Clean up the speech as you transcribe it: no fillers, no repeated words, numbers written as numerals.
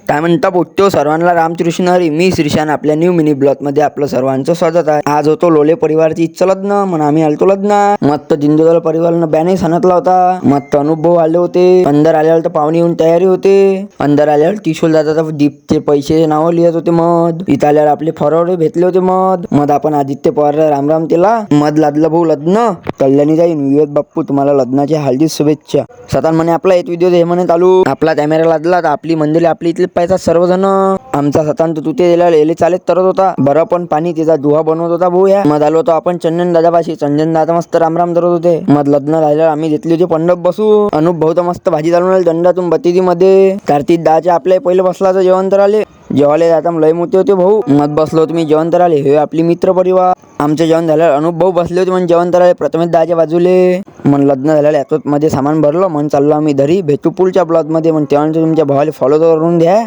काय म्हणता पोट्यो सर्वांना रामकृष्ण हरी. मी श्रीशान आपल्या न्यू मिनी ब्लॉग मध्ये आपलं सर्वांचं स्वागत आहे. आज होतो लोले परिवारची इच्छा लग्न म्हणून आम्ही आलतो लग्न. मस्त दिंडोदल परिवारानं बॅनर सांगितला होता. मस्त अनुभव आले होते. अंदर आल्यावर तर पाहुणे येऊन तयारी होते. अंदर आल्यावर किशोर दादाचा दीपचे पैसे नाव लिहित होते. मध इथं आल्यावर आपले फरवडे भेटले होते. मध आपण आदित्य पवार राम राम केला. मध लादलं भाऊ लग्न कल्याणी जाईन. विवेक बाप्पू तुम्हाला लग्नाच्या हार्दिक शुभेच्छा. सतान म्हणे आपला एक व्हिडिओ हे म्हणे चालू. आपला कॅमेरा लादला तर आपली मंदिर आपली इथली पाहिजे सर्वजण. आमचा सतान तर तुते दिला चालेत तरत होता. बरं पण पाणी त्याचा दुहा बनवत होता भाऊ. या मध आलो होतो आपण चंदन दादापाशी. चंदन दादा मस्त रामराम धरत होते. मध लग्न राहिलं आम्ही घेतली होती पंडप बसू. अनुभव तर मस्त भाजी चालून राहिली दंडातून बत्तीची मध्ये. कार्तिक दाच्या आपल्या पहिले बसला तर जेवण तर आले. जेवाले जाता लय मोठे होते भाऊ. मध बसलो होतो मी जेवण तर आले. हे आपली मित्र परिवार. आमचे जेवण झाल्यावर अनुभव बसले होते म्हणजे जेवण तर आले. प्रथमेश दाच्या बाजूले मन लग्न झालेलं याच्यात मध्ये सामान भरलं मन चाललो आम्ही घरी. भेटू पुढच्या ब्लॉग मध्ये. मग तेव्हा तुमच्या भावाला फॉलो करून द्या.